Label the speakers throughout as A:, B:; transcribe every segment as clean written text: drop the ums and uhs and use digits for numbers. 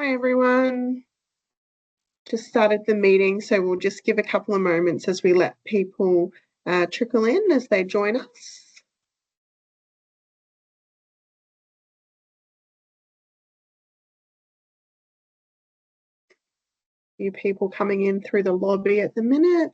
A: Hi everyone. Just started the meeting, so we'll just give a couple of moments as we let people trickle in as they join us. A few people coming in through the lobby at the minute.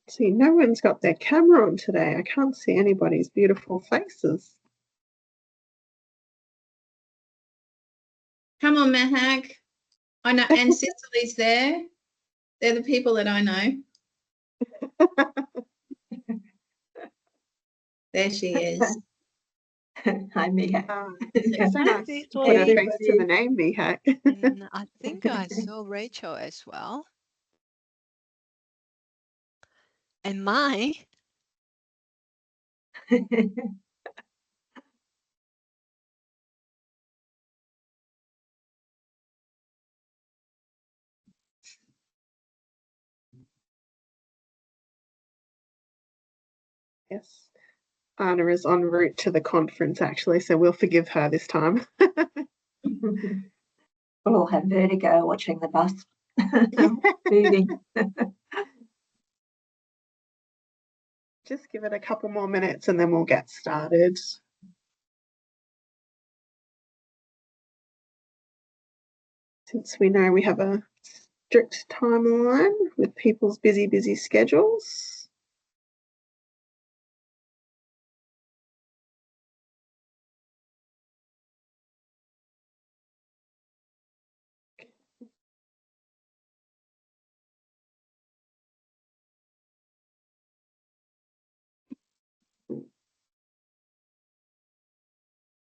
A: See, no one's got their camera on today. I can't see anybody's beautiful faces.
B: Come on, Mahak. I know, and Cicely's there. They're the people that I know. There she is.
C: Hi, Mihak.
A: It's so nice to put a face to the name, Mihak.
D: I think I saw Rachel as well. And Mai.
A: Yes. Anna is en route to the conference, actually, so we'll forgive her this time.
C: We'll all have vertigo watching the bus moving.
A: Just give it a couple more minutes and then we'll get started. Since we know we have a strict timeline with people's busy schedules.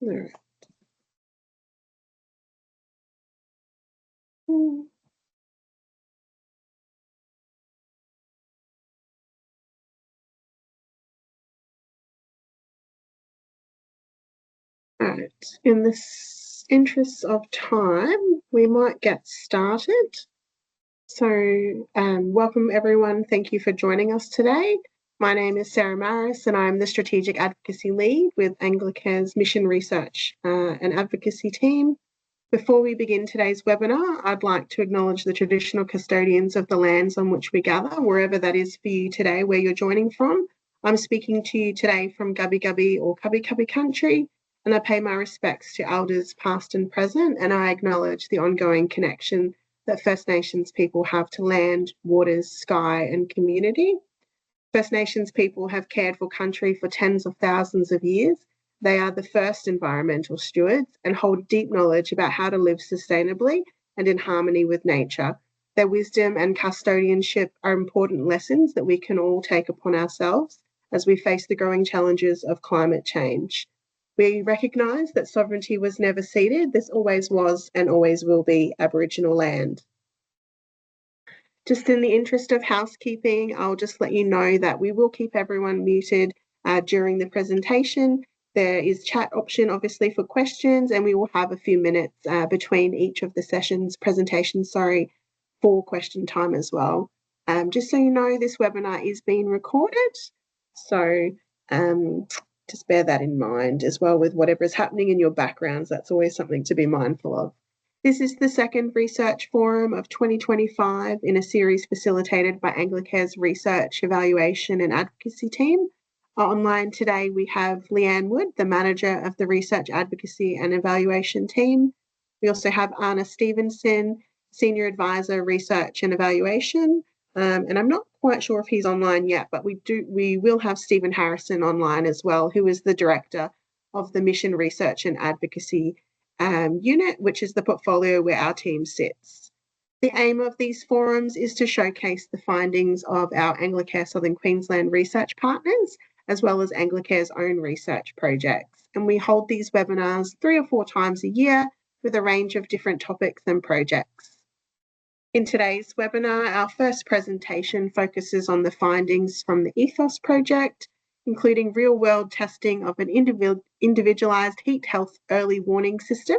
A: All right. Right. In the interest of time, we might get started. So welcome everyone. Thank you for joining us today. My name is Sarah Maris and I'm the Strategic Advocacy Lead with Anglicare's Mission Research and Advocacy team. Before we begin today's webinar, I'd like to acknowledge the traditional custodians of the lands on which we gather, wherever that is for you today, where you're joining from. I'm speaking to you today from Gubbi Gubbi or Cubbi Cubbi country, and I pay my respects to elders past and present, and I acknowledge the ongoing connection that First Nations people have to land, waters, sky and community. First Nations people have cared for country for tens of thousands of years. They are the first environmental stewards and hold deep knowledge about how to live sustainably and in harmony with nature. Their wisdom and custodianship are important lessons that we can all take upon ourselves as we face the growing challenges of climate change. We recognise that sovereignty was never ceded. This always was and always will be Aboriginal land. Just in the interest of housekeeping, I'll just let you know that we will keep everyone muted during the presentation. There is chat option, obviously, for questions, and we will have a few minutes between each of the presentations, for question time as well. Just so you know, this webinar is being recorded, so just bear that in mind as well with whatever is happening in your backgrounds. That's always something to be mindful of. This is the second research forum of 2025 in a series facilitated by Anglicare's Research, Evaluation and Advocacy team. Online today we have Leanne Wood, the manager of the Research, Advocacy and Evaluation team. We also have Anna Stevenson, Senior Advisor, Research and Evaluation. And I'm not quite sure if he's online yet, but we will have Stephen Harrison online as well, who is the Director of the Mission Research and Advocacy unit, which is the portfolio where our team sits. The aim of these forums is to showcase the findings of our Anglicare Southern Queensland research partners, as well as Anglicare's own research projects. And we hold these webinars 3 or 4 times a year with a range of different topics and projects. In today's webinar, our first presentation focuses on the findings from the ETHOS project, including real-world testing of an individualised heat health early warning system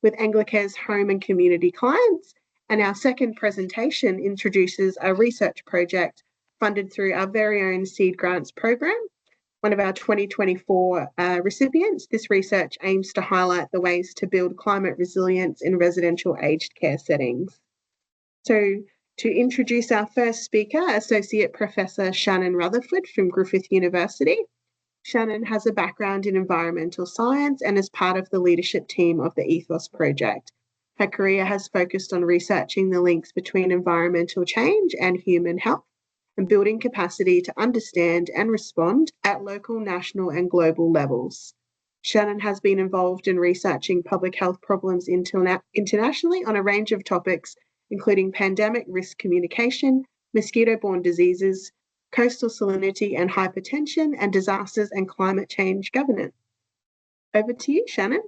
A: with Anglicare's home and community clients. And our second presentation introduces a research project funded through our very own Seed Grants program, one of our 2024 recipients. This research aims to highlight the ways to build climate resilience in residential aged care settings. So to introduce our first speaker, Associate Professor Shannon Rutherford from Griffith University. Shannon has a background in environmental science and is part of the leadership team of the ETHOS project. Her career has focused on researching the links between environmental change and human health and building capacity to understand and respond at local, national and global levels. Shannon has been involved in researching public health problems internationally on a range of topics, including pandemic risk communication, mosquito-borne diseases, coastal salinity and hypertension, and disasters and climate change governance. Over to you, Shannon.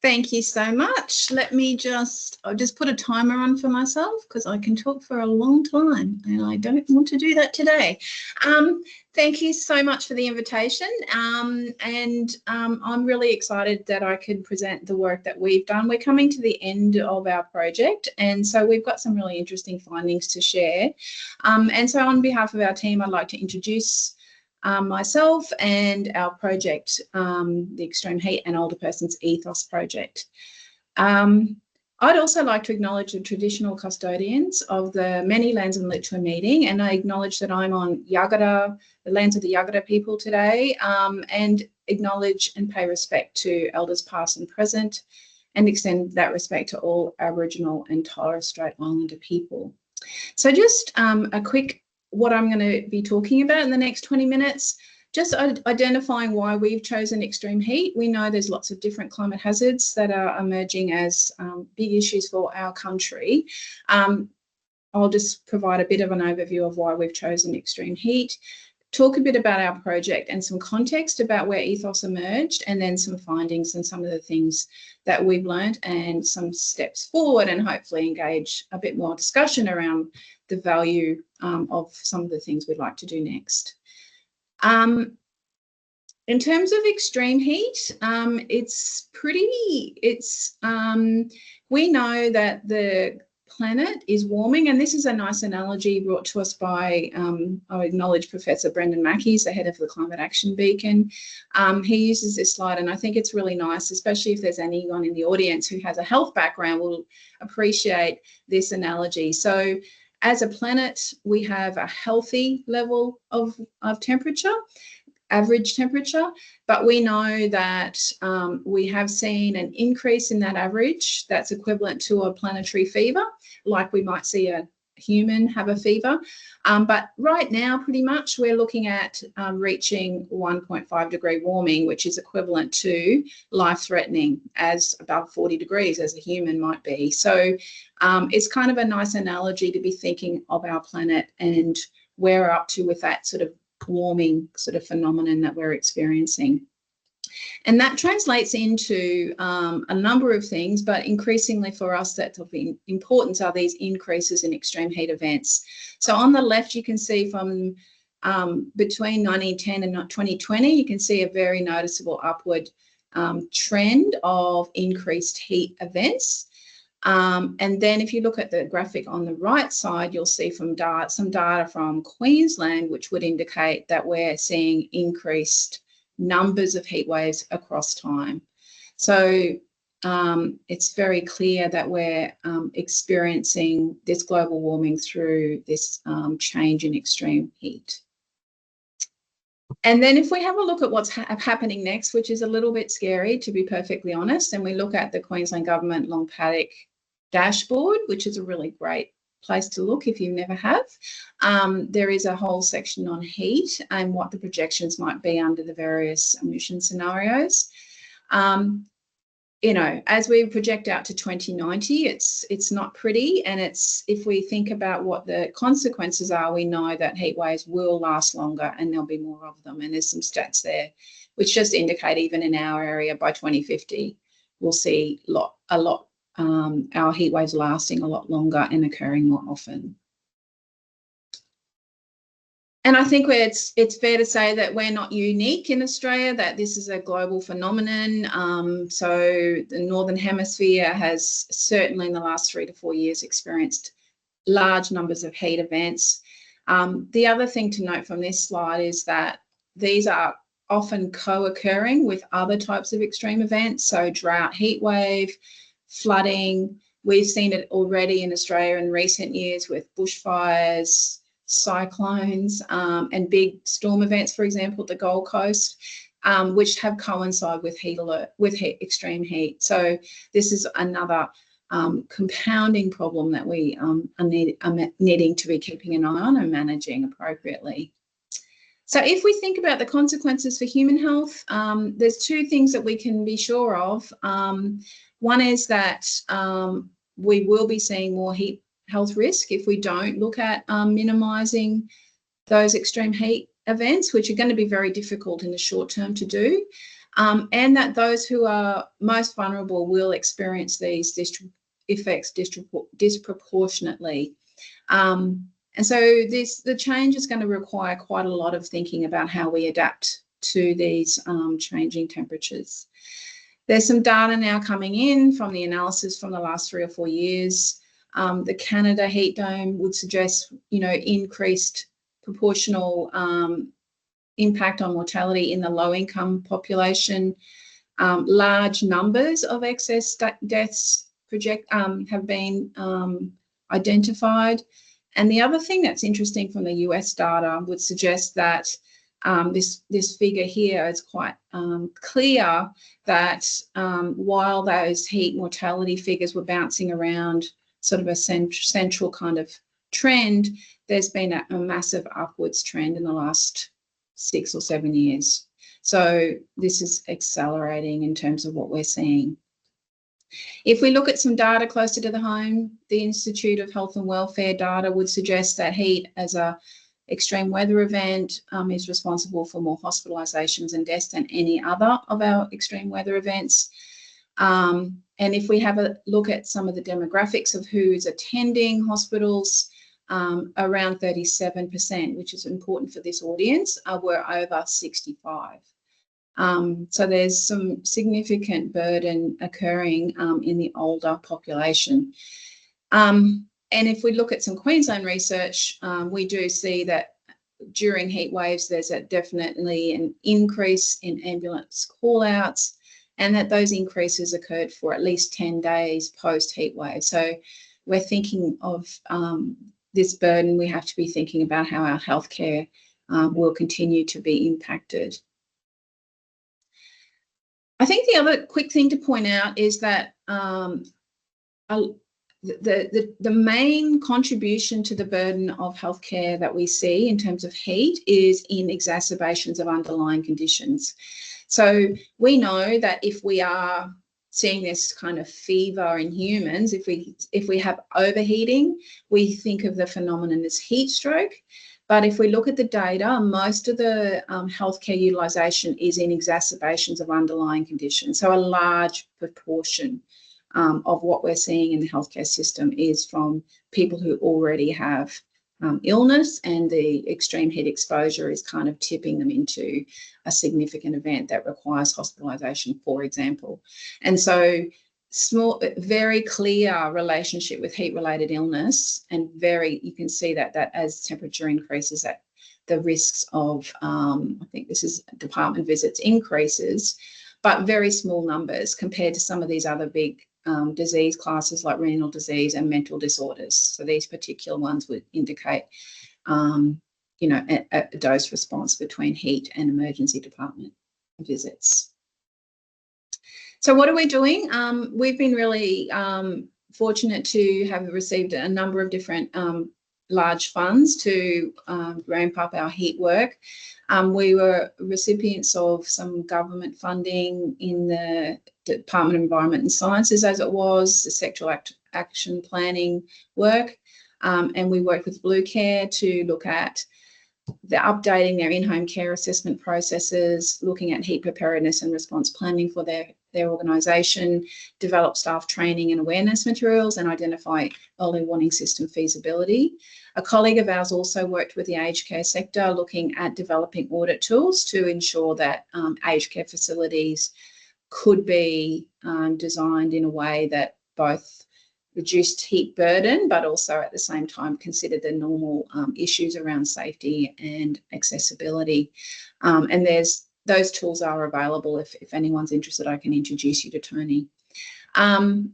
B: Thank you so much. I'll just put a timer on for myself because I can talk for a long time and I don't want to do that today. Thank you so much for the invitation. I'm really excited that I could present the work that we've done. We're coming to the end of our project, and so we've got some really interesting findings to share. And so on behalf of our team, I'd like to introduce myself and our project, the Extreme Heat and Older Persons ETHOS project. I'd also like to acknowledge the traditional custodians of the many lands in Litchfield meeting, and I acknowledge that I'm on Yagara, the lands of the Yagara people today, and acknowledge and pay respect to elders past and present, and extend that respect to all Aboriginal and Torres Strait Islander people. So just a quick what I'm going to be talking about in the next 20 minutes, just identifying why we've chosen extreme heat. We know there's lots of different climate hazards that are emerging as big issues for our country. I'll just provide a bit of an overview of why we've chosen extreme heat, talk a bit about our project and some context about where ETHOS emerged, and then some findings and some of the things that we've learned and some steps forward, and hopefully engage a bit more discussion around the value of some of the things we'd like to do next. In terms of extreme heat, we know that the planet is warming, and this is a nice analogy brought to us by, I acknowledge Professor Brendan Mackey, he's the head of the Climate Action Beacon. He uses this slide, and I think it's really nice, especially if there's anyone in the audience who has a health background will appreciate this analogy. So as a planet, we have a healthy level of temperature, average temperature, but we know that we have seen an increase in that average that's equivalent to a planetary fever, like we might see a human have a fever. But right now, pretty much, we're looking at reaching 1.5 degree warming, which is equivalent to life-threatening as above 40 degrees as a human might be. So it's kind of a nice analogy to be thinking of our planet and where we're up to with that sort of warming sort of phenomenon that we're experiencing. And that translates into a number of things, but increasingly for us that's of importance are these increases in extreme heat events. So on the left, you can see from between 1910 and 2020, you can see a very noticeable upward trend of increased heat events. And then if you look at the graphic on the right side, you'll see from some data from Queensland, which would indicate that we're seeing increased numbers of heat waves across time. So it's very clear that we're experiencing this global warming through this change in extreme heat. And then if we have a look at what's happening next, which is a little bit scary, to be perfectly honest, and we look at the Queensland Government Long Paddock dashboard, which is a really great place to look if you never have. There is a whole section on heat and what the projections might be under the various emission scenarios. you know, as we project out to 2090, it's not pretty. And it's, if we think about what the consequences are, we know that heat waves will last longer and there'll be more of them. And there's some stats there which just indicate even in our area by 2050, we'll see our heat waves lasting a lot longer and occurring more often. And I think it's fair to say that we're not unique in Australia, that this is a global phenomenon. So the Northern Hemisphere has certainly in the last 3 to 4 years experienced large numbers of heat events. The other thing to note from this slide is that these are often co-occurring with other types of extreme events, so drought, heat wave, flooding. We've seen it already in Australia in recent years with bushfires, cyclones, and big storm events, for example, at the Gold Coast, which have coincided with extreme heat. So this is another compounding problem that we are needing to be keeping an eye on and managing appropriately. So if we think about the consequences for human health, there's 2 things that we can be sure of. One is that we will be seeing more heat health risk if we don't look at minimising those extreme heat events, which are going to be very difficult in the short term to do, and that those who are most vulnerable will experience these effects disproportionately. And so the change is going to require quite a lot of thinking about how we adapt to these changing temperatures. There's some data now coming in from the analysis from the last 3 or 4 years. The Canada heat dome would suggest, you know, increased proportional impact on mortality in the low-income population. Large numbers of excess deaths have been identified. And the other thing that's interesting from the US data would suggest that this figure here is quite clear that while those heat mortality figures were bouncing around sort of a central kind of trend, there's been a massive upwards trend in the last 6 or 7 years. So this is accelerating in terms of what we're seeing. If we look at some data closer to the home, the Institute of Health and Welfare data would suggest that heat as a extreme weather event is responsible for more hospitalisations and deaths than any other of our extreme weather events. And if we have a look at some of the demographics of who is attending hospitals, around 37%, which is important for this audience, were over 65. So there's some significant burden occurring in the older population. And if we look at some Queensland research, we do see that during heat waves, there's definitely an increase in ambulance call-outs, and that those increases occurred for at least 10 days post-heat wave. So we're thinking of this burden. We have to be thinking about how our healthcare will continue to be impacted. I think the other quick thing to point out is that the main contribution to the burden of healthcare that we see in terms of heat is in exacerbations of underlying conditions. So we know that if we are seeing this kind of fever in humans, if we have overheating, we think of the phenomenon as heat stroke. But if we look at the data, most of the healthcare utilisation is in exacerbations of underlying conditions. So a large proportion of what we're seeing in the healthcare system is from people who already have illness, and the extreme heat exposure is kind of tipping them into a significant event that requires hospitalisation, for example. And so very clear relationship with heat-related illness, and you can see that as temperature increases, that the risks of, I think this is department visits, increases, but very small numbers compared to some of these other big disease classes like renal disease and mental disorders. So these particular ones would indicate, you know, a dose response between heat and emergency department visits. So what are we doing? We've been really fortunate to have received a number of different large funds to ramp up our heat work. We were recipients of some government funding in the Department of Environment and Sciences, as it was, the sectoral action planning work. And we worked with Blue Care to look at updating their in-home care assessment processes, looking at heat preparedness and response planning for their organisation, develop staff training and awareness materials, and identify early warning system feasibility. A colleague of ours also worked with the aged care sector, looking at developing audit tools to ensure that aged care facilities could be designed in a way that both reduced heat burden, but also at the same time consider the normal issues around safety and accessibility. And those tools are available. If anyone's interested, I can introduce you to Tony.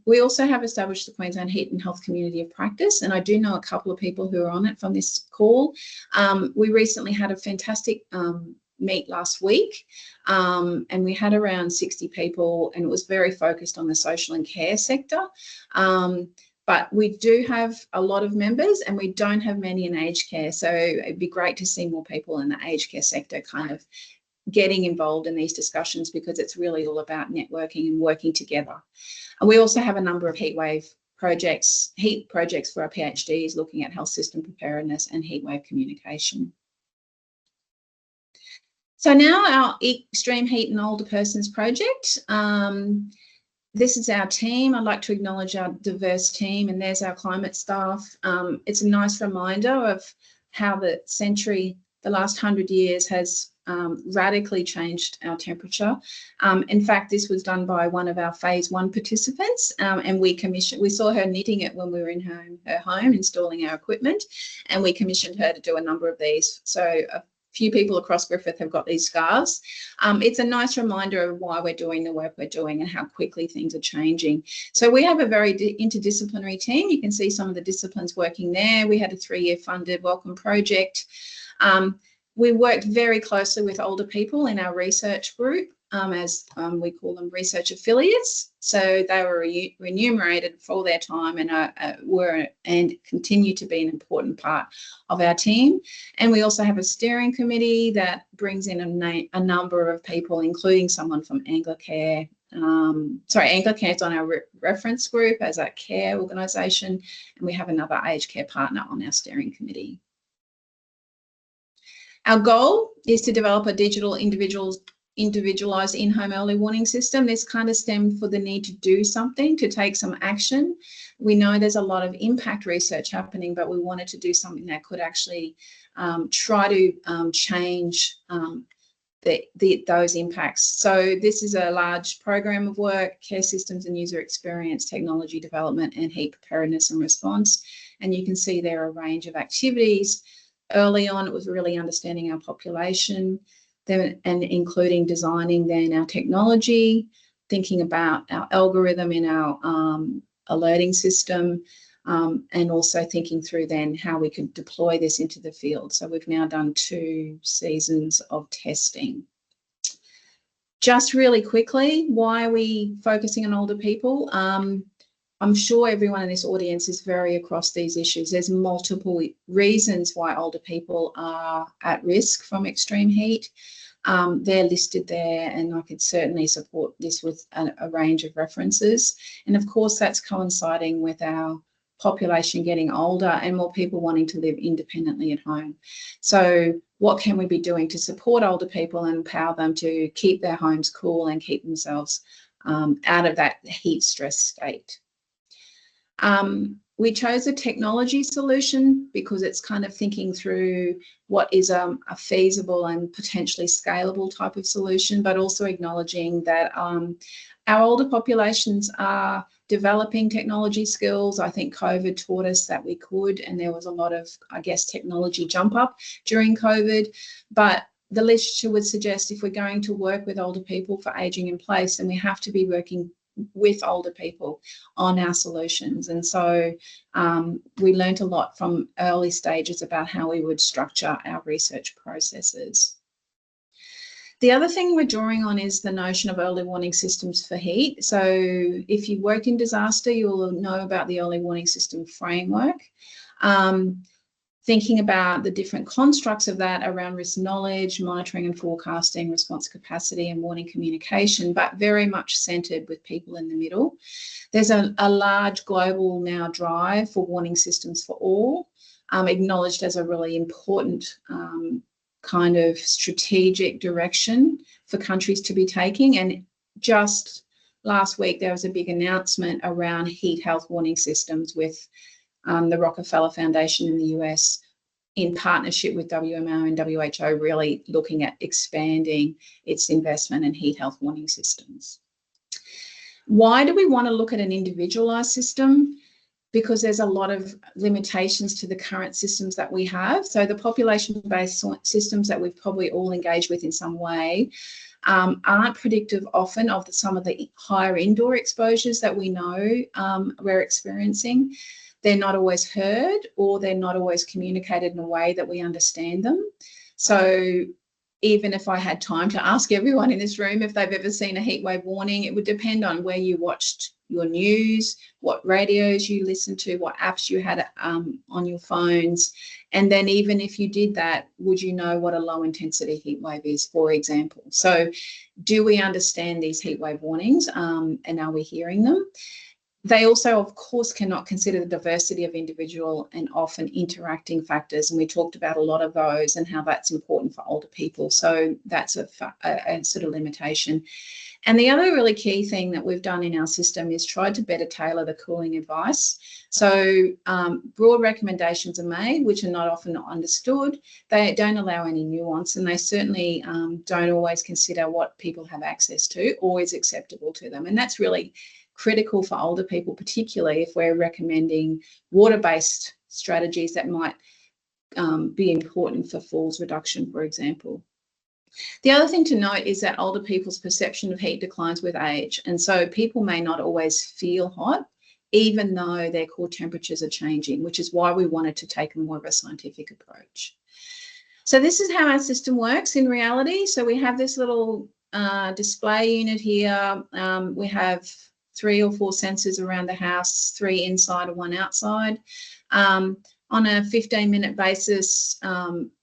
B: We also have established the Queensland Heat and Health Community of Practice, and I do know a couple of people who are on it from this call. We recently had a fantastic meet last week, and we had around 60 people, and it was very focused on the social and care sector. But we do have a lot of members, and we don't have many in aged care, so it'd be great to see more people in the aged care sector kind of getting involved in these discussions, because it's really all about networking and working together. And we also have a number of heat projects for our PhDs, looking at health system preparedness and heatwave communication. So now our Extreme Heat and Older Persons project. This is our team. I'd like to acknowledge our diverse team, and there's our climate staff. It's a nice reminder of how the last 100 years has radically changed our temperature. In fact, this was done by one of our phase 1 participants, and we saw her knitting it when we were in her home installing our equipment, and we commissioned her to do a number of these. So few people across Griffith have got these scarves. It's a nice reminder of why we're doing the work we're doing and how quickly things are changing. So we have a very interdisciplinary team. You can see some of the disciplines working there. We had a 3-year funded welcome project. We worked very closely with older people in our research group, as we call them research affiliates. So they were remunerated for their time and were and continue to be an important part of our team. And we also have a steering committee that brings in a number of people, including someone from Anglicare. Anglicare is on our reference group as a care organisation, and we have another aged care partner on our steering committee. Our goal is to develop a digital individualised in-home early warning system. This kind of stemmed for the need to do something, to take some action. We know there's a lot of impact research happening, but we wanted to do something that could actually try to change those impacts. So this is a large program of work: care systems and user experience, technology development, and heat preparedness and response. And you can see there are a range of activities. Early on, it was really understanding our population, and including designing then our technology, thinking about our algorithm in our alerting system, and also thinking through then how we could deploy this into the field. So we've now done 2 seasons of testing. Just really quickly, why are we focusing on older people? I'm sure everyone in this audience is very across these issues. There's multiple reasons why older people are at risk from extreme heat. They're listed there, and I could certainly support this with a range of references. And of course, that's coinciding with our population getting older and more people wanting to live independently at home. So what can we be doing to support older people and empower them to keep their homes cool and keep themselves out of that heat stress state? We chose a technology solution because it's kind of thinking through what is a feasible and potentially scalable type of solution, but also acknowledging that our older populations are developing technology skills. I think COVID taught us that we could, and there was a lot of, I guess, technology jump up during COVID. But the literature would suggest if we're going to work with older people for ageing in place, then we have to be working with older people on our solutions. And so we learned a lot from early stages about how we would structure our research processes. The other thing we're drawing on is the notion of early warning systems for heat. So if you worked in disaster, you'll know about the early warning system framework. thinking about the different constructs of that around risk knowledge, monitoring and forecasting, response capacity and warning communication, but very much centred with people in the middle. There's a large global now drive for warning systems for all, acknowledged as a really important kind of strategic direction for countries to be taking. And just last week, there was a big announcement around heat health warning systems with the Rockefeller Foundation in the US in partnership with WMO and WHO, really looking at expanding its investment in heat health warning systems. Why do we want to look at an individualised system? Because there's a lot of limitations to the current systems that we have. So the population-based systems that we've probably all engaged with in some way aren't predictive often of some of the higher indoor exposures that we know we're experiencing. They're not always heard, or they're not always communicated in a way that we understand them. So even if I had time to ask everyone in this room if they've ever seen a heatwave warning, it would depend on where you watched your news, what radios you listened to, what apps you had on your phones. And then even if you did that, would you know what a low intensity heatwave is, for example? So do we understand these heatwave warnings and are we hearing them? They also, of course, cannot consider the diversity of individual and often interacting factors. And we talked about a lot of those and how that's important for older people. So that's a sort of limitation. And the other really key thing that we've done in our system is tried to better tailor the cooling advice. So broad recommendations are made, which are not often understood. They don't allow any nuance, and they certainly don't always consider what people have access to or is acceptable to them. And that's really critical for older people, particularly if we're recommending water-based strategies that might be important for falls reduction, for example. The other thing to note is that older people's perception of heat declines with age, and so people may not always feel hot, even though their core temperatures are changing, which is why we wanted to take more of a scientific approach. So this is how our system works in reality. So we have this little display unit here. We have 3 or 4 sensors around the house, 3 inside and 1 outside. On a 15-minute basis,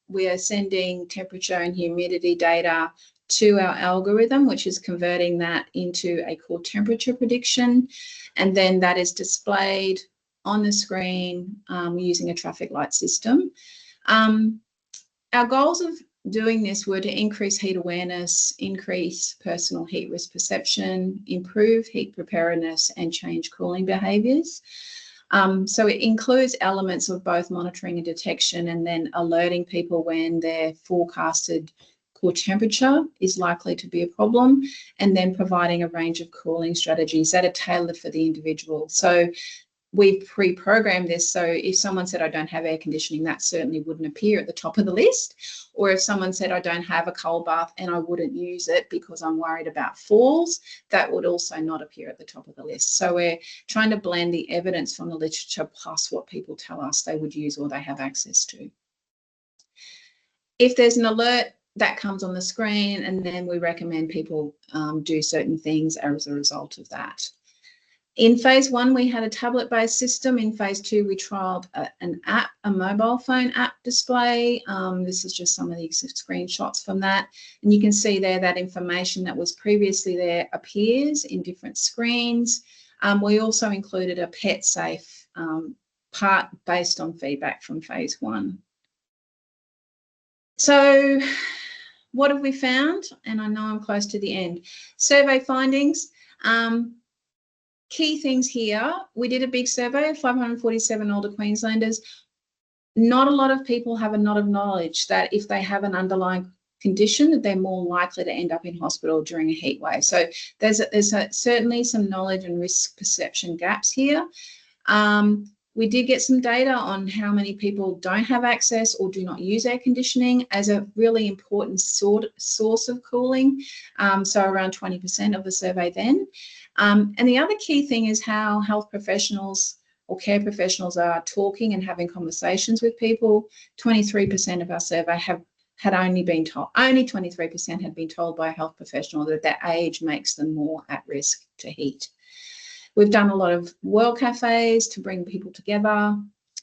B: we are sending temperature and humidity data to our algorithm, which is converting that into a core temperature prediction. And then that is displayed on the screen using a traffic light system. Our goals of doing this were to increase heat awareness, increase personal heat risk perception, improve heat preparedness, and change cooling behaviours. So it includes elements of both monitoring and detection, and then alerting people when their forecasted core temperature is likely to be a problem, and then providing a range of cooling strategies that are tailored for the individual. So we've pre-programmed this, so if someone said I don't have air conditioning, that certainly wouldn't appear at the top of the list. Or if someone said I don't have a cold bath and I wouldn't use it because I'm worried about falls, that would also not appear at the top of the list. So we're trying to blend the evidence from the literature plus what people tell us they would use or they have access to. If there's an alert, that comes on the screen, and then we recommend people do certain things as a result of that. In phase 1, we had a tablet-based system. In phase 2, we trialled an app, a mobile phone app display. This is just some of these screenshots from that. And you can see there that information that was previously there appears in different screens. We also included a pet safe part based on feedback from phase 1. So what have we found? And I know I'm close to the end. Survey findings. Key things here, we did a big survey of 547 older Queenslanders. Not a lot of people have a lot of knowledge that if they have an underlying condition, that they're more likely to end up in hospital during a heat wave. So there's certainly some knowledge and risk perception gaps here. We did get some data on how many people don't have access or do not use air conditioning as a really important source of cooling, so around 20% of the survey then. And the other key thing is how health professionals or care professionals are talking and having conversations with people. 23% of our survey had only been told, only 23% had been told by a health professional that their age makes them more at risk to heat. We've done a lot of world cafes to bring people together,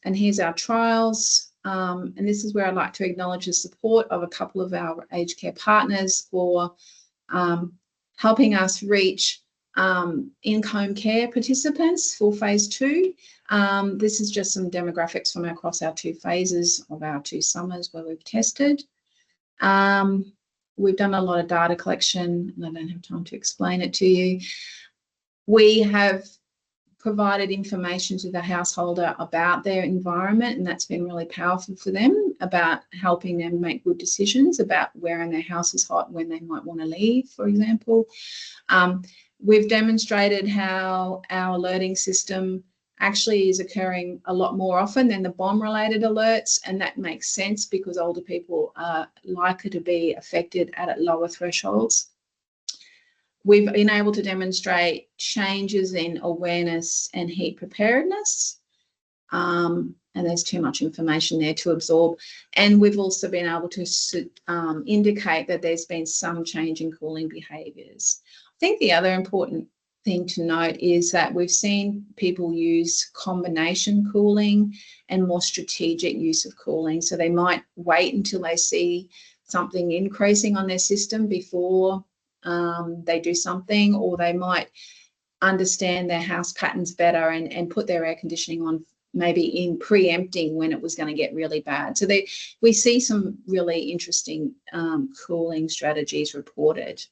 B: and here's our trials. and this is where I'd like to acknowledge the support of a couple of our aged care partners for helping us reach in-home care participants for phase 2. This is just some demographics from across our 2 phases of our 2 summers where we've tested. We've done a lot of data collection, and I don't have time to explain it to you. We have provided information to the householder about their environment, and that's been really powerful for them, about helping them make good decisions about where in their house is hot, when they might want to leave, for example. We've demonstrated how our alerting system actually is occurring a lot more often than the bomb-related alerts, and that makes sense because older people are likely to be affected at lower thresholds. We've been able to demonstrate changes in awareness and heat preparedness, and there's too much information there to absorb. And we've also been able to indicate that there's been some change in cooling behaviours. I think the other important thing to note is that we've seen people use combination cooling and more strategic use of cooling. So they might wait until they see something increasing on their system before they do something, or they might understand their house patterns better and put their air conditioning on maybe in preempting when it was going to get really bad. So we see some really interesting cooling strategies reported.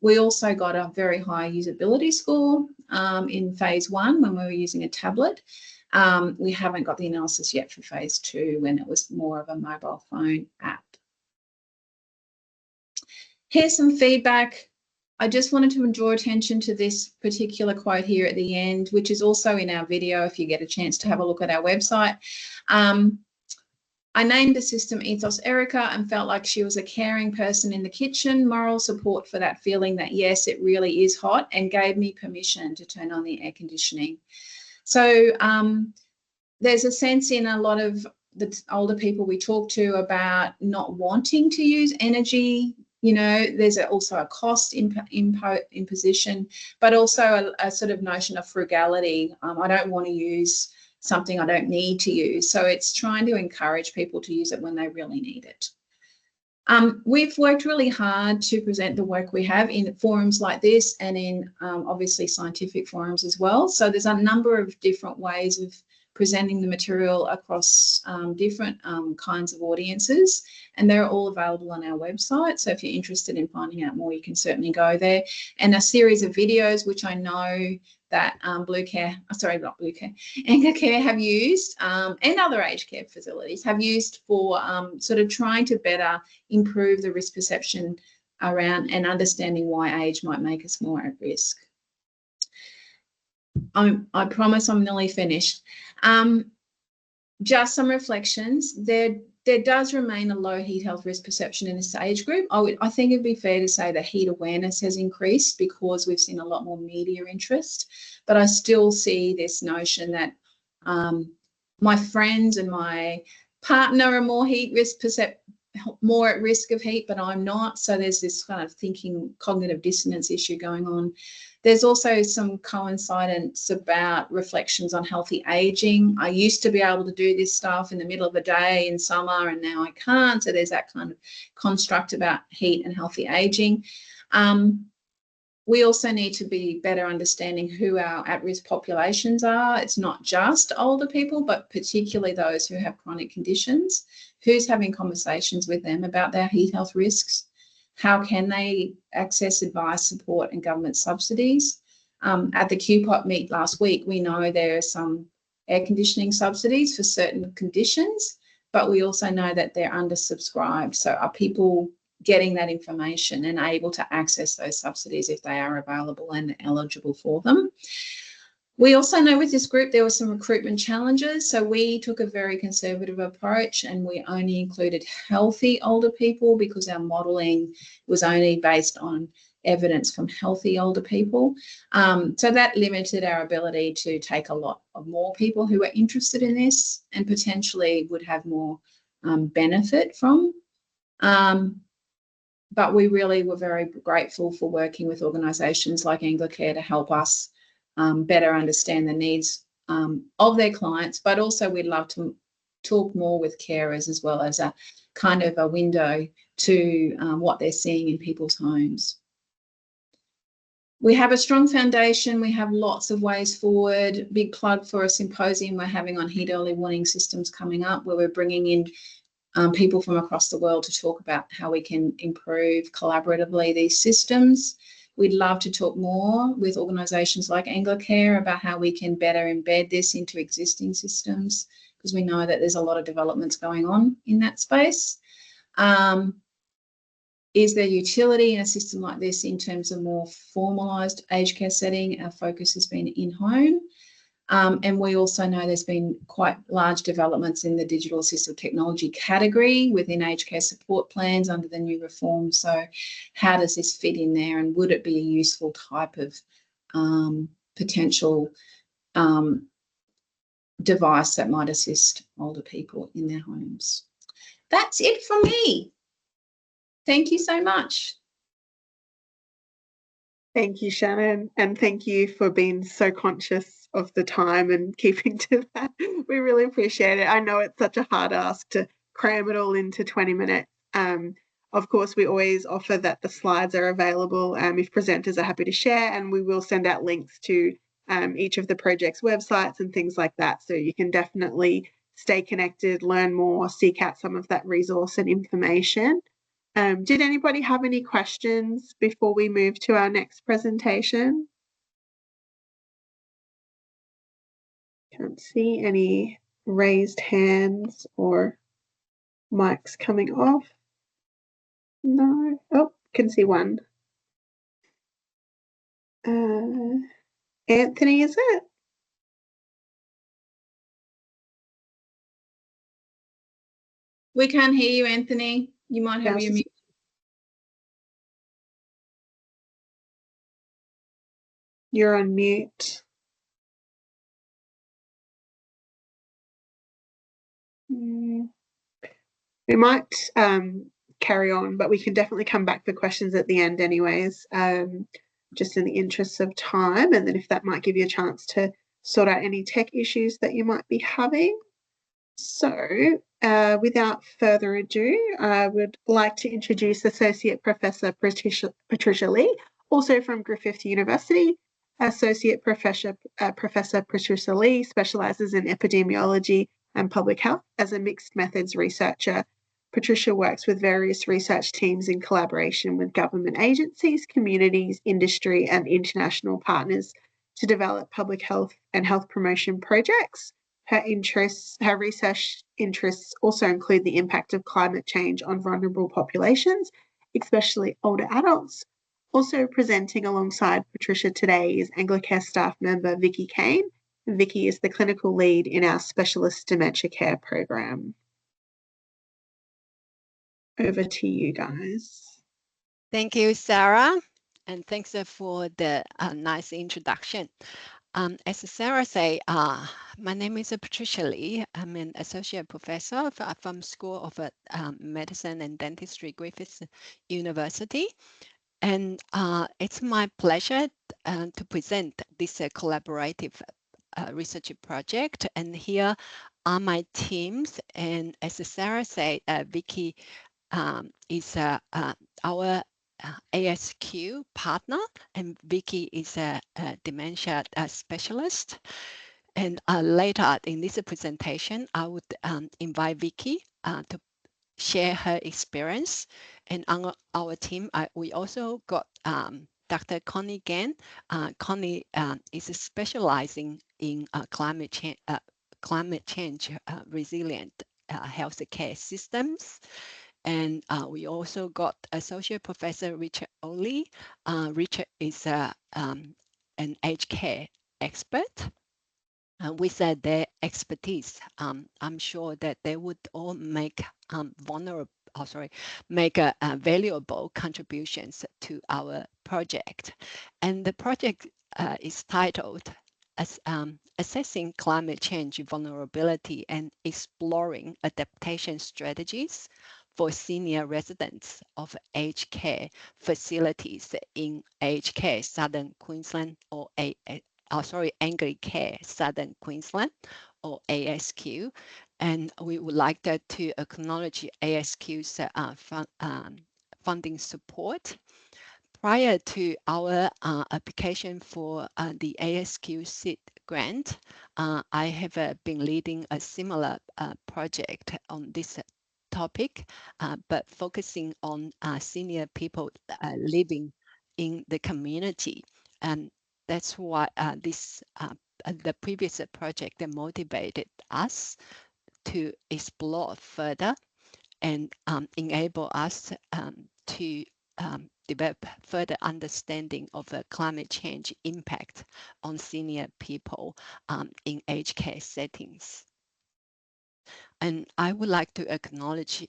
B: We also got a very high usability score in phase 1 when we were using a tablet. We haven't got the analysis yet for phase 2 when it was more of a mobile phone app. Here's some feedback. I just wanted to draw attention to this particular quote here at the end, which is also in our video if you get a chance to have a look at our website. I named the system Ethos Erica and felt like she was a caring person in the kitchen, moral support for that feeling that, yes, it really is hot, and gave me permission to turn on the air conditioning. So there's a sense in a lot of the older people we talk to about not wanting to use energy. You know, there's also a cost imposition, but also a sort of notion of frugality. I don't want to use something I don't need to use. So it's trying to encourage people to use it when they really need it. We've worked really hard to present the work we have in forums like this and in obviously scientific forums as well. So there's a number of different ways of presenting the material across different kinds of audiences, and they're all available on our website. So if you're interested in finding out more, you can certainly go there. And a series of videos, which I know that Anchor Care have used, and other aged care facilities have used for sort of trying to better improve the risk perception around and understanding why age might make us more at risk. I promise I'm nearly finished. Just some reflections. There does remain a low heat health risk perception in this age group. I think it'd be fair to say that heat awareness has increased because we've seen a lot more media interest, but I still see this notion that my friends and my partner are more more at risk of heat, but I'm not. So there's this kind of thinking cognitive dissonance issue going on. There's also some coincidence about reflections on healthy aging. I used to be able to do this stuff in the middle of the day in summer, and now I can't. So there's that kind of construct about heat and healthy aging. We also need to be better understanding who our at-risk populations are. It's not just older people, but particularly those who have chronic conditions. Who's having conversations with them about their heat health risks? How can they access advice, support and government subsidies? At the QPOT meet last week, we know there are some air conditioning subsidies for certain conditions, but we also know that they're undersubscribed. So are people getting that information and able to access those subsidies if they are available and eligible for them? We also know with this group there were some recruitment challenges, so we took a very conservative approach and we only included healthy older people because our modelling was only based on evidence from healthy older people. So that limited our ability to take a lot of more people who were interested in this and potentially would have more benefit from. But we really were very grateful for working with organisations like Anglicare to help us better understand the needs of their clients, but also we'd love to talk more with carers as well as a kind of a window to what they're seeing in people's homes. We have a strong foundation. We have lots of ways forward. Big plug for a symposium we're having on heat early warning systems coming up, where we're bringing in people from across the world to talk about how we can improve collaboratively these systems. We'd love to talk more with organisations like Anglicare about how we can better embed this into existing systems, because we know that there's a lot of developments going on in that space. Is there utility in a system like this in terms of more formalised aged care setting? Our focus has been in-home. And we also know there's been quite large developments in the digital assistive technology category within aged care support plans under the new reform. So how does this fit in there, and would it be a useful type of potential device that might assist older people in their homes? That's it from me. Thank you so much.
A: Thank you, Shannon, and thank you for being so conscious of the time and keeping to that. We really appreciate it. I know it's such a hard ask to cram it all into 20 minutes. Of course, we always offer that the slides are available if presenters are happy to share, and we will send out links to each of the project's websites and things like that, so you can definitely stay connected, learn more, seek out some of that resource and information. Did anybody have any questions before we move to our next presentation? Can't see any raised hands or mics coming off. No. Oh, can see one. Anthony, is it?
B: We can't hear you, Anthony. You might have your mute.
A: You're on mute. We might carry on, but we can definitely come back for questions at the end anyways, just in the interests of time, and then if that might give you a chance to sort out any tech issues that you might be having. So without further ado, I would like to introduce Associate Professor Patricia Lee, also from Griffith University. Associate Professor Patricia Lee specialises in epidemiology and public health. As a mixed methods researcher, Patricia works with various research teams in collaboration with government agencies, communities, industry and international partners to develop public health and health promotion projects. Her research interests also include the impact of climate change on vulnerable populations, especially older adults. Also presenting alongside Patricia today is Anglicare staff member Vicky Kane. Vicky is the clinical lead in our specialist dementia care program. Over to you guys.
D: Thank you, Sarah, and thanks for the nice introduction. As Sarah said, my name is Patricia Lee. I'm an associate professor from School of Medicine and Dentistry, Griffith University. And it's my pleasure to present this collaborative research project. And here are my teams. And as Sarah said, Vicky is our ASQ partner, and Vicky is a dementia specialist. And later in this presentation, I would invite Vicky to share her experience. And on our team, we also got Dr. Connie Gan. Connie is specializing in climate change resilient healthcare systems. And we also got Associate Professor Richard Oley. Richard is an aged care expert. With their expertise, I'm sure that they would all make valuable contributions to our project. And the project is titled as Assessing Climate Change Vulnerability and Exploring Adaptation Strategies for Senior Residents of Aged Care Facilities in Aged Care Southern Queensland or Anglicare Southern Queensland, or ASQ, and we would like to acknowledge ASQ's funding support. Prior to our application for the ASQ SID grant, I have been leading a similar project on this topic, but focusing on senior people living in the community. And that's why the previous project motivated us to explore further and enable us to develop further understanding of the climate change impact on senior people in aged care settings. And I would like to acknowledge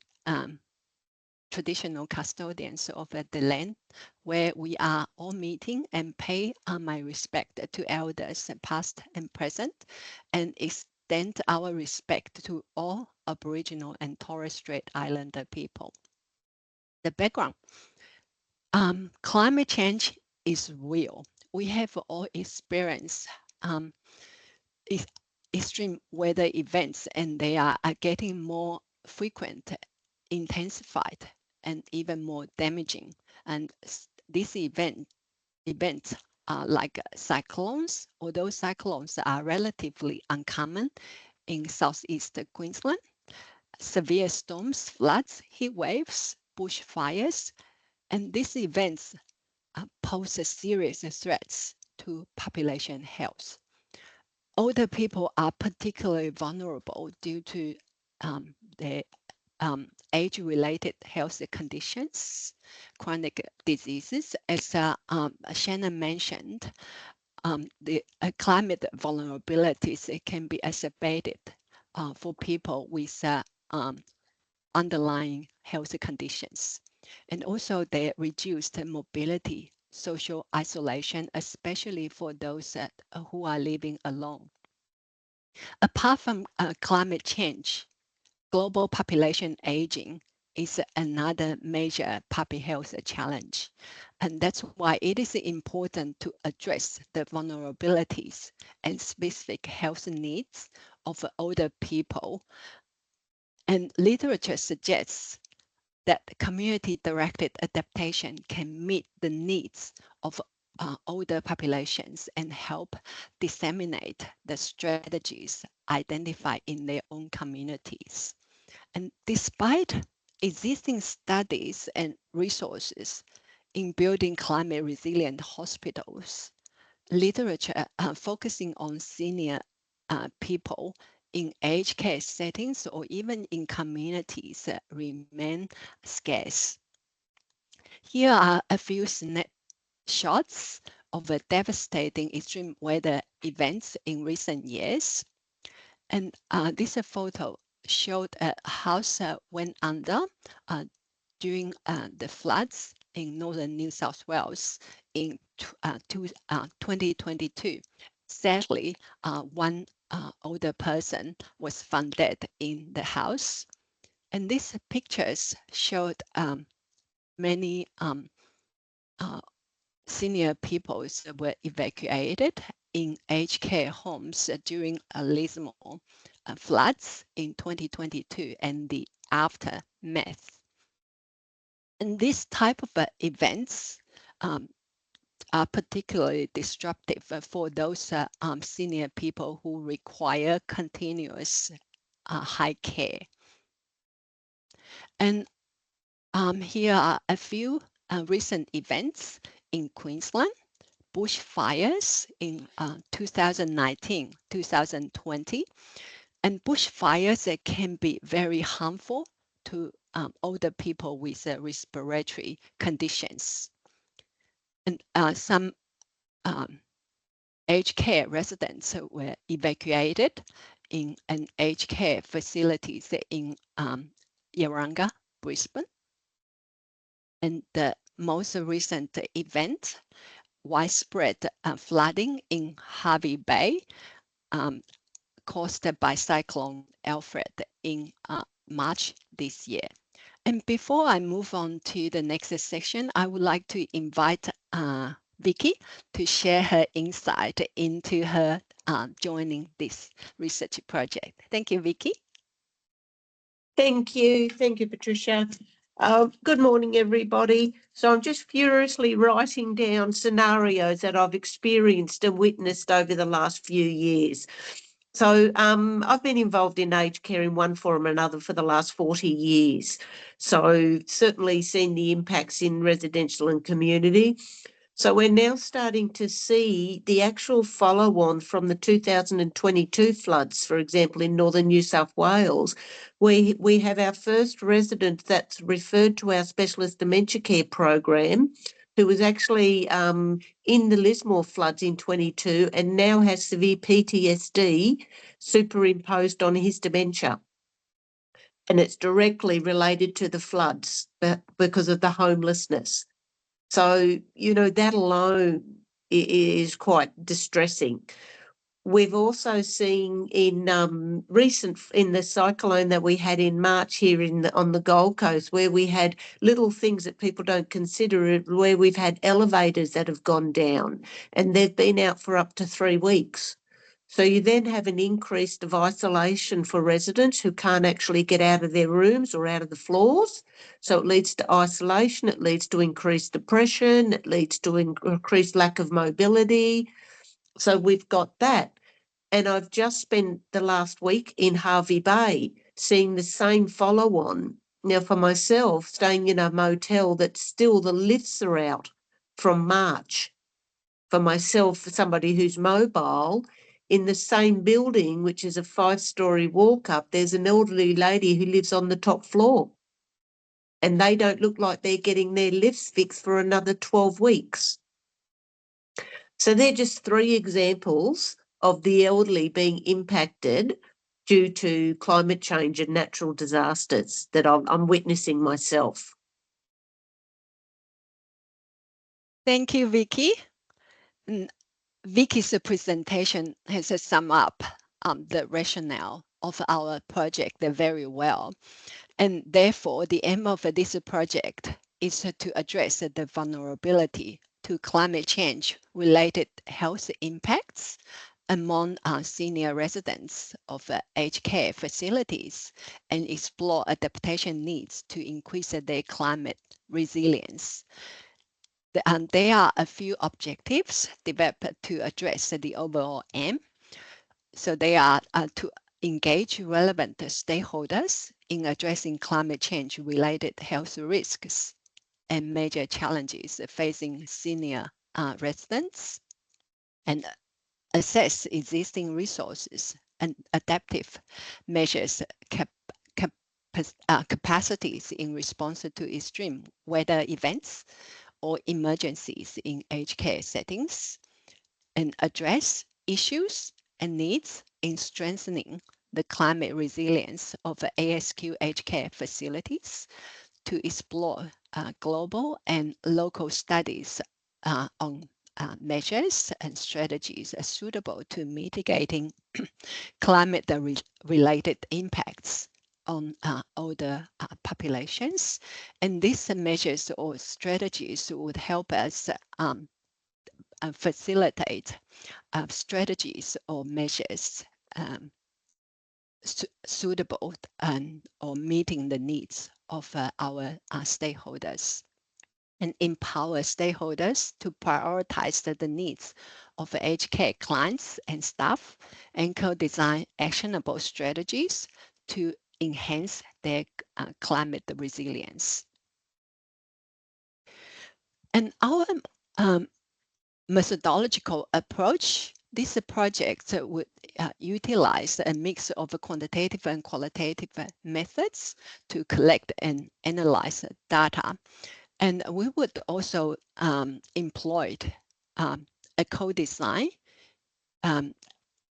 D: traditional custodians of the land where we are all meeting, and pay my respect to elders past and present, and extend our respect to all Aboriginal and Torres Strait Islander people. The background. Climate change is real. We have all experienced extreme weather events, and they are getting more frequent, intensified, and even more damaging. And these events are like cyclones, although cyclones are relatively uncommon in southeast Queensland. Severe storms, floods, heat waves, bushfires, and these events pose serious threats to population health. Older people are particularly vulnerable due to their age-related health conditions, chronic diseases. As Shannon mentioned, the climate vulnerabilities can be exacerbated for people with underlying health conditions. And also their reduced mobility, social isolation, especially for those who are living alone. Apart from climate change, global population aging is another major public health challenge. And that's why it is important to address the vulnerabilities and specific health needs of older people. And literature suggests that community-directed adaptation can meet the needs of older populations and help disseminate the strategies identified in their own communities. And despite existing studies and resources in building climate resilient hospitals, literature focusing on senior people in aged care settings or even in communities remain scarce. Here are a few snapshots of the devastating extreme weather events in recent years. And this photo showed a house went under during the floods in northern New South Wales in 2022. Sadly, one older person was found dead in the house. And these pictures showed many senior people were evacuated in aged care homes during Lismore floods in 2022 and the aftermath. And this type of events are particularly disruptive for those senior people who require continuous high care. And here are a few recent events in Queensland. Bushfires in 2019, 2020. And bushfires can be very harmful to older people with respiratory conditions. And some aged care residents were evacuated in an aged care facilities in Yaranga, Brisbane. And the most recent event, widespread flooding in Hervey Bay, caused by Cyclone Alfred in March this year. And before I move on to the next section, I would like to invite Vicky to share her insight into her joining this research project. Thank you, Vicky.
E: Thank you, Patricia. Good morning, everybody. So I'm just furiously writing down scenarios that I've experienced and witnessed over the last few years. So I've been involved in aged care in one form or another for the last 40 years. So certainly seen the impacts in residential and community. So we're now starting to see the actual follow-on from the 2022 floods, for example, in northern New South Wales, where we have our first resident that's referred to our specialist dementia care program, who was actually in the Lismore floods in 22 and now has severe PTSD superimposed on his dementia. And it's directly related to the floods because of the homelessness. So, you know, that alone is quite distressing. We've also seen in the cyclone that we had in March here on the Gold Coast, where we had little things that people don't consider, where we've had elevators that have gone down and they've been out for up to 3 weeks. So you then have an increase of isolation for residents who can't actually get out of their rooms or out of the floors. So it leads to isolation, it leads to increased depression, it leads to increased lack of mobility. So we've got that. And I've just spent the last week in Hervey Bay seeing the same follow-on. Now, for myself, staying in a motel that still the lifts are out from March. For myself, for somebody who's mobile, in the same building, which is a 5-story walk-up, there's an elderly lady who lives on the top floor. And they don't look like they're getting their lifts fixed for another 12 weeks. So they're just 3 examples of the elderly being impacted due to climate change and natural disasters that I'm witnessing myself.
D: Thank you, Vicky. Vicky's presentation has summed up the rationale of our project very well. And therefore, the aim of this project is to address the vulnerability to climate change related health impacts among senior residents of aged care facilities and explore adaptation needs to increase their climate resilience. There are a few objectives developed to address the overall aim. So they are to engage relevant stakeholders in addressing climate change related health risks and major challenges facing senior residents, and assess existing resources and adaptive measures capacities in response to extreme weather events or emergencies in aged care settings, and address issues and needs in strengthening the climate resilience of ASQ aged care facilities, to explore global and local studies on measures and strategies suitable to mitigating climate-related impacts on older populations. And these measures or strategies would help us facilitate strategies or measures suitable or meeting the needs of our stakeholders, and empower stakeholders to prioritize the needs of aged care clients and staff, and co-design actionable strategies to enhance their climate resilience. And our methodological approach, this project would utilize a mix of quantitative and qualitative methods to collect and analyze data. And we would also employ a co-design.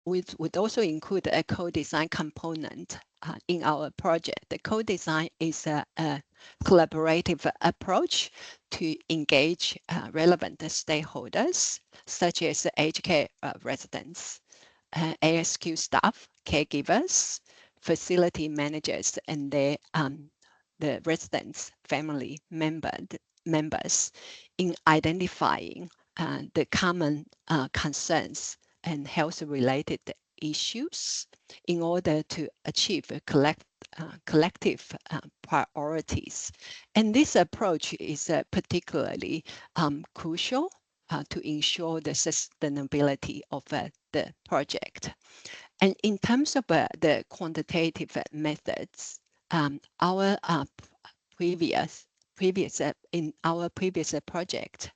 D: We would also include a co-design component in our project. The co-design is a collaborative approach to engage relevant stakeholders, such as aged care residents, ASQ staff, caregivers, facility managers, and the residents' family members in identifying the common concerns and health-related issues in order to achieve a collective priorities. And this approach is particularly crucial to ensure the sustainability of the project. And in terms of the quantitative methods, our in our previous project,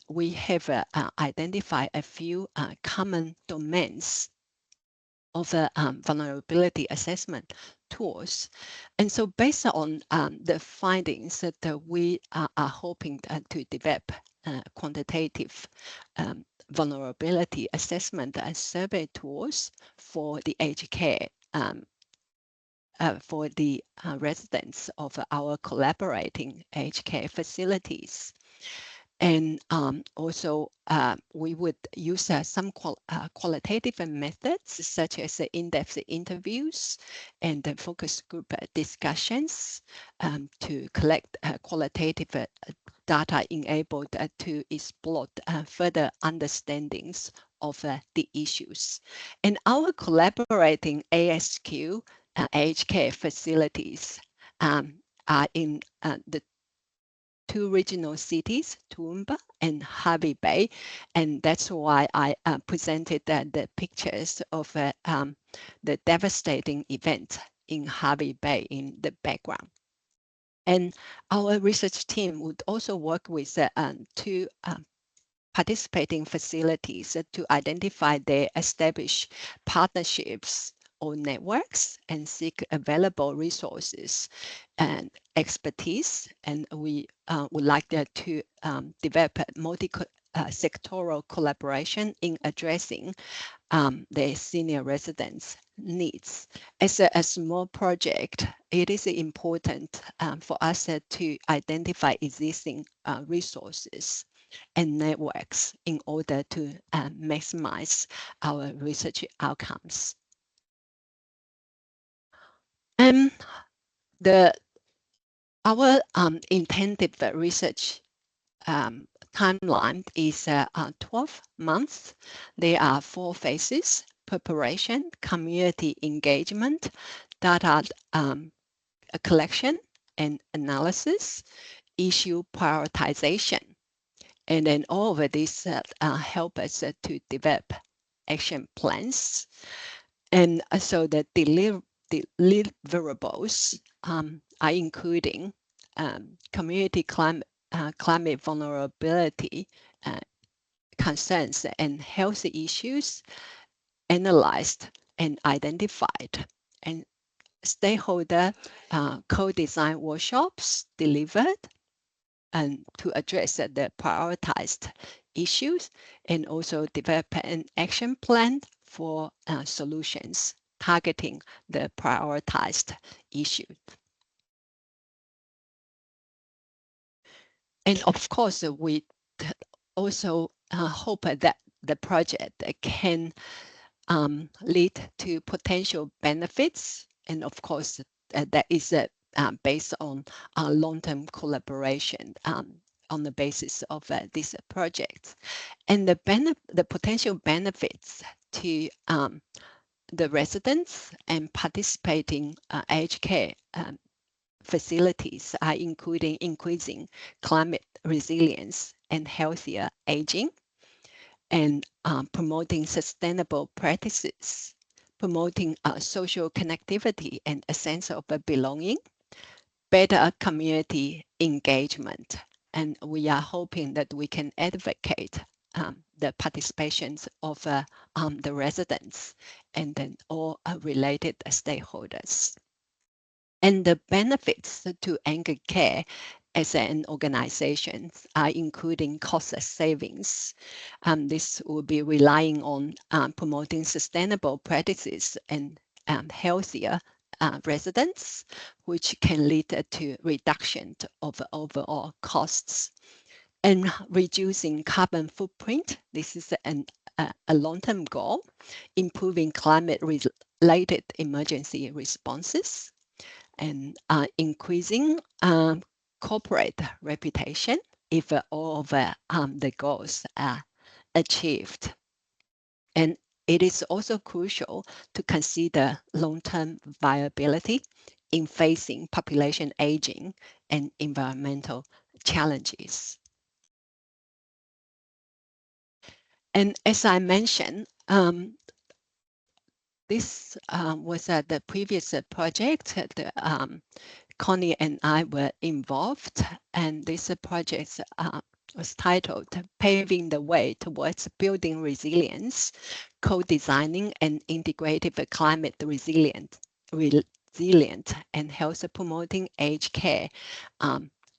D: we have identified a few common domains of the vulnerability assessment tools. And so based on the findings that we are hoping to develop quantitative vulnerability assessment and survey tools for the aged care for the residents of our collaborating aged care facilities. And also, we would use some qualitative methods such as in-depth interviews and the focus group discussions to collect qualitative data enabled to explore further understandings of the issues. And our collaborating ASQ aged care facilities are in the 2 regional cities, Toowoomba and Hervey Bay, and that's why I presented the pictures of the devastating event in Hervey Bay in the background. And our research team would also work with 2 participating facilities to identify their established partnerships or networks and seek available resources and expertise. And we would like to develop multi-sectoral collaboration in addressing their senior residents' needs. As a small project, it is important for us to identify existing resources and networks in order to maximize our research outcomes. And our intended research timeline is 12 months. There are 4 phases: preparation, community engagement, data collection and analysis, issue prioritization. And then all of this help us to develop action plans. And so the deliverables are including community climate vulnerability concerns and health issues analyzed and identified, and stakeholder co-design workshops delivered and to address the prioritized issues, and also develop an action plan for solutions targeting the prioritized issues. And of course, we also hope that the project can lead to potential benefits. And of course, that is based on long-term collaboration on the basis of this project. And the potential benefits to the residents and participating aged care facilities are including increasing climate resilience and healthier aging, and promoting sustainable practices, promoting social connectivity and a sense of belonging, better community engagement. And we are hoping that we can advocate the participations of the residents and then all related stakeholders. And the benefits to Anchor Care as an organization are including cost savings. This will be relying on promoting sustainable practices and healthier residents, which can lead to reduction of overall costs. And reducing carbon footprint, this is a long-term goal, improving climate-related emergency responses, and increasing corporate reputation, if all of the goals are achieved. And it is also crucial to consider long-term viability in facing population aging and environmental challenges. And as I mentioned, this was the previous project. Connie and I were involved, and this project was titled Paving the Way Towards Building Resilience, Co-Designing an Integrative Climate Resilient and Health Promoting Aged Care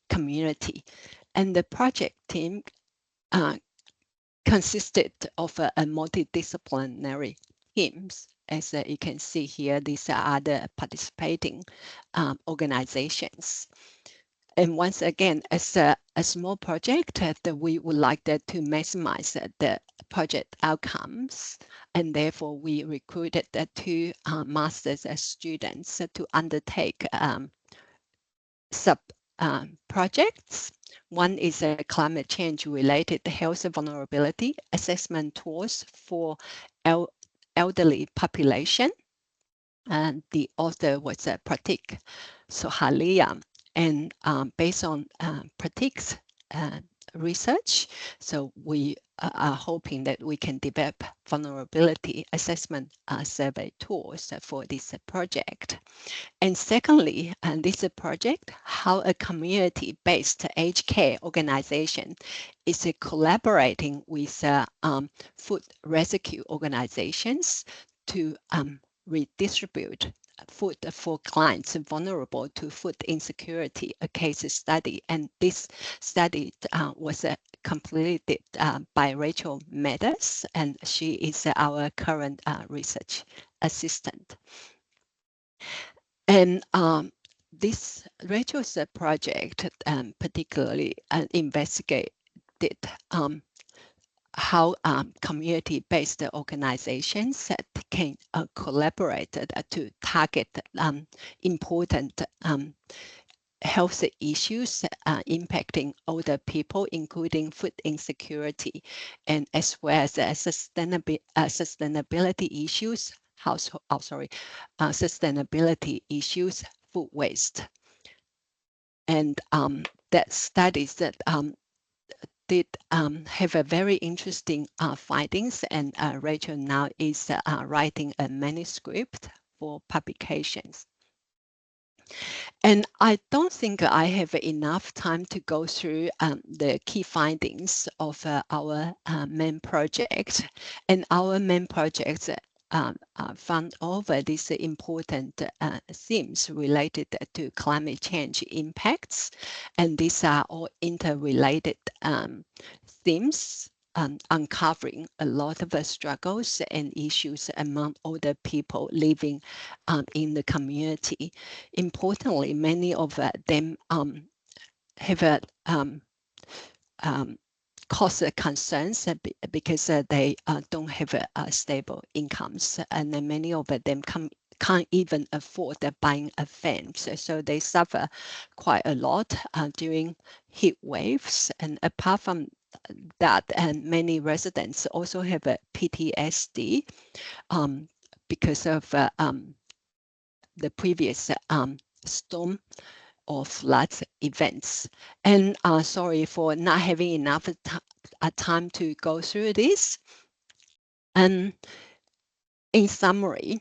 D: Community. And the project team consisted of a multidisciplinary teams. As you can see here, these are the participating organizations. And once again, as a small project, that we would like to maximize the project outcomes, and therefore we recruited the 2 master's students to undertake sub projects. One is a climate change related health vulnerability assessment tools for elderly population. And the author was Pratik Sohalia. And based on Pratik's research, so we are hoping that we can develop vulnerability assessment survey tools for this project. And secondly, this project, how a community-based aged care organization is collaborating with food rescue organizations to redistribute food for clients vulnerable to food insecurity, a case study. And this study was completed by Rachel Meadows, and she is our current research assistant. And this Rachel's project particularly investigated how community-based organizations can collaborate to target important health issues impacting older people, including food insecurity, and as well as sustainability issues, sustainability issues, food waste. And that studies that did have a very interesting findings, and Rachel now is writing a manuscript for publications. And I don't think I have enough time to go through the key findings of our main project. And our main project found over these important themes related to climate change impacts. And these are all interrelated themes, uncovering a lot of struggles and issues among older people living in the community. Importantly, many of them have cost concerns because they don't have stable incomes, and then many of them can't even afford buying a fan. So they suffer quite a lot during heat waves. And apart from that, and many residents also have a PTSD because of the previous storm or flood events. And sorry for not having enough time to go through this. And in summary,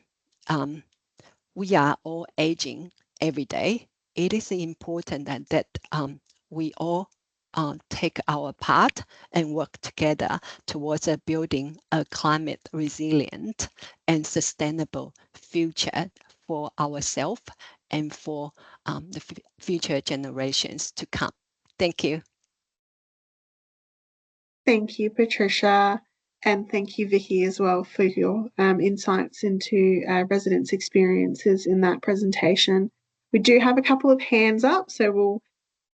D: we are all aging every day. It is important that we all take our part and work together towards building a climate resilient and sustainable future for ourselves and for the future generations to come. Thank you.
A: Thank you, Patricia. And thank you, Vicky, as well, for your insights into residents' experiences in that presentation. We do have a couple of hands up, so we'll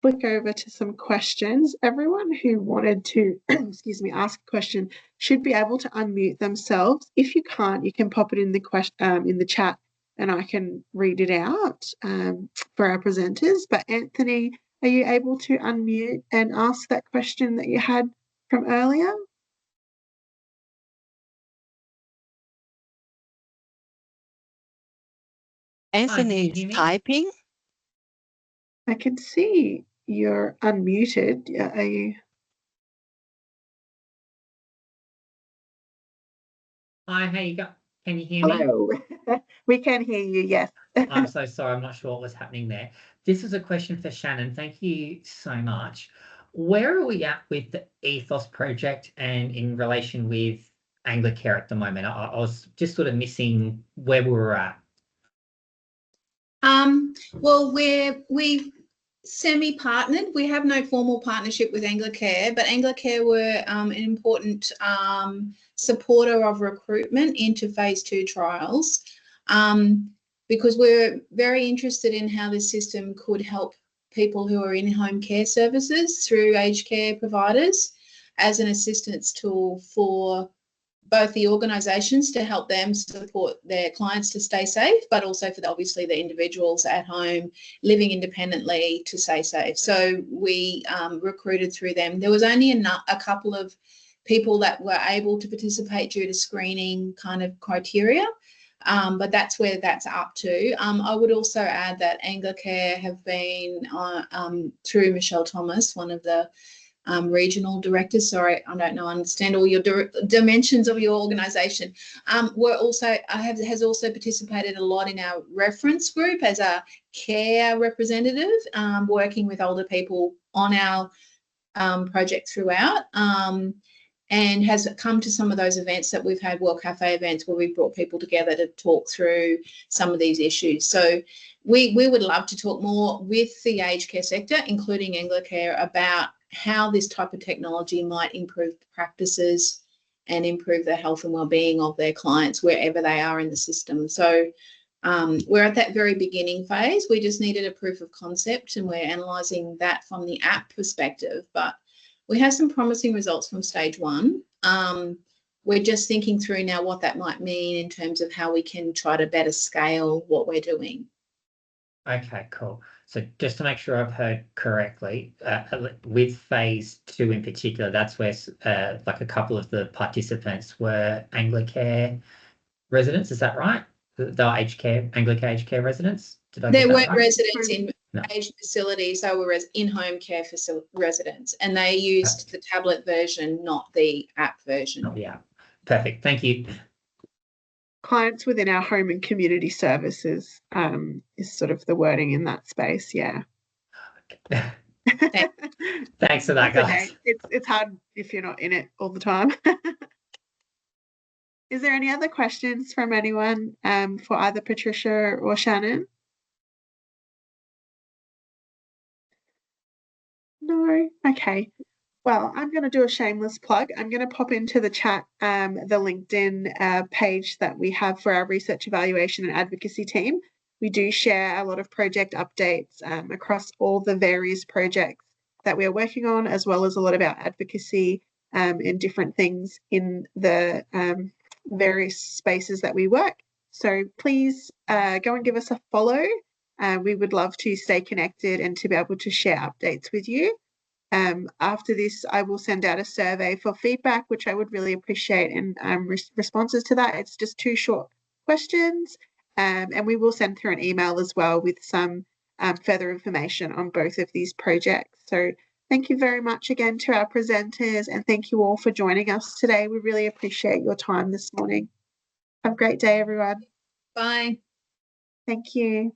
A: flick over to some questions. Everyone who wanted to, excuse me, ask a question should be able to unmute themselves. If you can't, you can pop it in the chat, and I can read it out for our presenters. But Anthony, are you able to unmute and ask that question that you had from earlier?
D: Anthony is
F: hear me?
D: typing.
A: I can see you're unmuted. Yeah, are you?
F: Hi, how you go? Can you hear me?
A: Hello. We can hear you, yes.
F: I'm so sorry. I'm not sure what was happening there. This is a question for Shannon. Thank you so much. Where are we at with the Ethos project and in relation with Anglicare at the moment? I was just sort of missing where we were at.
B: Well, we've semi-partnered. We have no formal partnership with Anglicare, but Anglicare were an important supporter of recruitment into phase 2 trials, because we're very interested in how this system could help people who are in home care services through aged care providers as an assistance tool for both the organisations to help them support their clients to stay safe, but also for obviously the individuals at home living independently to stay safe. So we recruited through them. There was only a couple of people that were able to participate due to screening kind of criteria, but that's where that's up to. I would also add that Anglicare have been through Michelle Thomas, one of the regional directors. Sorry, I don't know, understand all your dimensions of your organisation. Has also participated a lot in our reference group as a care representative, working with older people on our project throughout, and has come to some of those events that we've had, World Cafe events, where we've brought people together to talk through some of these issues. So we would love to talk more with the aged care sector, including Anglicare, about how this type of technology might improve practices and improve the health and well-being of their clients wherever they are in the system. So we're at that very beginning phase. We just needed a proof of concept, and we're analysing that from the app perspective. But we have some promising results from stage 1. We're just thinking through now what that might mean in terms of how we can try to better scale what we're doing.
F: Okay, cool. So just to make sure I've heard correctly, with phase 2 in particular, that's where like a couple of the participants were Anglicare residents. Is that right? The Anglicare aged care residents?
B: They weren't residents in aged facilities. They were in-home care residents, and they used the tablet version, not the app version.
F: Not the app. Perfect. Thank you.
A: Clients within our home and community services is sort of the wording in that space. Yeah.
F: Thanks for that, guys.
A: Okay. It's hard if you're not in it all the time. Is there any other questions from anyone for either Patricia or Shannon? No? Okay. Well, I'm going to do a shameless plug. I'm going to pop into the chat the LinkedIn page that we have for our research evaluation and advocacy team. We do share a lot of project updates across all the various projects that we are working on, as well as a lot of our advocacy and different things in the various spaces that we work. So please go and give us a follow. We would love to stay connected and to be able to share updates with you. After this, I will send out a survey for feedback, which I would really appreciate, and responses to that. It's just 2 short questions, and we will send through an email as well with some further information on both of these projects. So thank you very much again to our presenters, and thank you all for joining us today. We really appreciate your time this morning. Have a great day, everyone.
B: Bye.
A: Thank you.